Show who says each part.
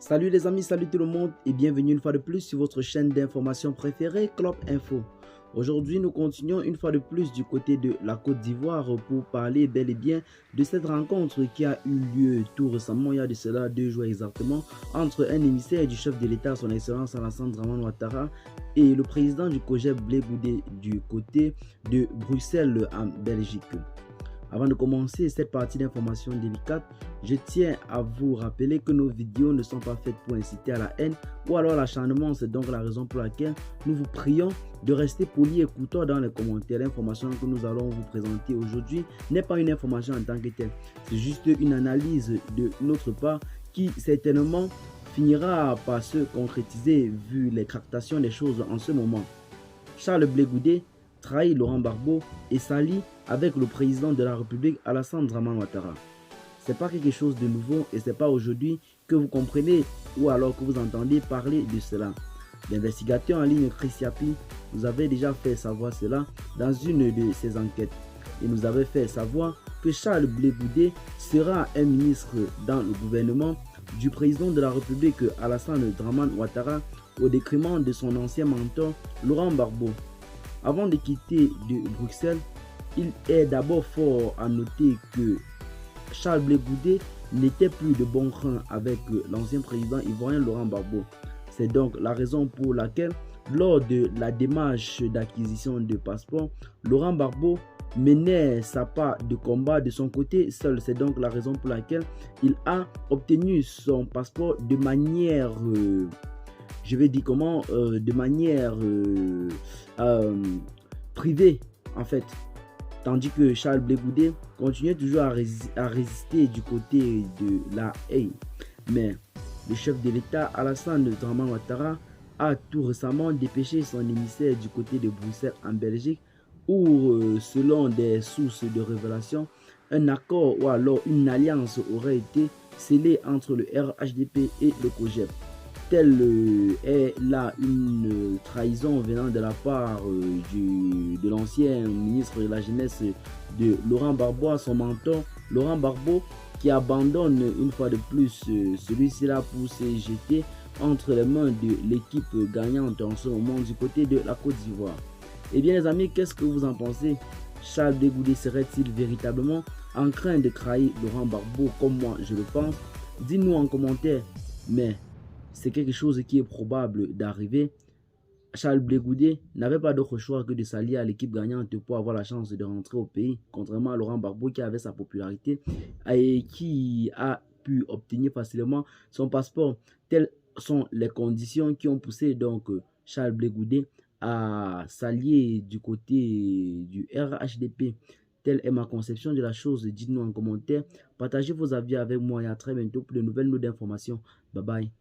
Speaker 1: Salut les amis, salut tout le monde et bienvenue une fois de plus sur votre chaîne d'information préférée, Club Info. Aujourd'hui, nous continuons une fois de plus du côté de la Côte d'Ivoire pour parler bel et bien de cette rencontre qui a eu lieu tout récemment, il y a de cela 2 jours exactement, entre un émissaire du chef de l'État, son excellence Alassane Dramane Ouattara, et le président du COJEP Blé Goudé du côté de Bruxelles en Belgique. Avant de commencer cette partie d'information délicate, je tiens à vous rappeler que nos vidéos ne sont pas faites pour inciter à la haine ou alors l'acharnement. C'est donc la raison pour laquelle nous vous prions de rester poli et écoutant dans les commentaires. L'information que nous allons vous présenter aujourd'hui n'est pas une information en tant que telle. C'est juste une analyse de notre part qui certainement finira par se concrétiser vu les tractations des choses en ce moment. Charles Blé Goudé trahit Laurent Gbagbo et s'allie avec le président de la République Alassane Dramane Ouattara. C'est pas quelque chose de nouveau et c'est pas aujourd'hui que vous comprenez ou alors que vous entendez parler de cela. L'investigateur en ligne Chris Yapi nous avait déjà fait savoir cela dans une de ses enquêtes. Il nous avait fait savoir que Charles Blé Goudé sera un ministre dans le gouvernement du président de la République Alassane Dramane Ouattara au détriment de son ancien mentor Laurent Gbagbo. Avant de quitter de Bruxelles, il est d'abord fort à noter que Charles Blé Goudé n'était plus de bon cran avec l'ancien président ivoirien Laurent Gbagbo. C'est donc la raison pour laquelle, lors de la démarche d'acquisition de passeport, Laurent Gbagbo menait sa part de combat de son côté seul. C'est donc la raison pour laquelle il a obtenu son passeport de manière... de manière privée en fait, tandis que Charles Blé Goudé continuait toujours à résister du côté de la haie. Mais le chef de l'État Alassane Dramane Ouattara a tout récemment dépêché son émissaire du côté de Bruxelles en Belgique où selon des sources de révélation, un accord ou alors une alliance aurait été scellée entre le RHDP et le COJEP. Telle est là une trahison venant de la part de l'ancien ministre de la Jeunesse de Laurent Gbagbo à son mentor Laurent Gbagbo, qui abandonne une fois de plus celui-ci là pour se jeter entre les mains de l'équipe gagnante en ce moment du côté de la Côte d'Ivoire. Eh bien les amis, qu'est-ce que vous en pensez? Charles Blé Goudé serait-il véritablement en train de trahir Laurent Gbagbo comme moi je le pense? Dites-nous en commentaire, mais c'est quelque chose qui est probable d'arriver. Charles Blé Goudé n'avait pas d'autre choix que de s'allier à l'équipe gagnante pour avoir la chance de rentrer au pays, contrairement à Laurent Gbagbo qui avait sa popularité et qui a pu obtenir facilement son passeport. Telles sont les conditions qui ont poussé donc Charles Blé Goudé à s'allier du côté du RHDP. Telle est ma conception de la chose. Dites-nous en commentaire. Partagez vos avis avec moi et à très bientôt pour de nouvelles notes d'informations. Bye bye.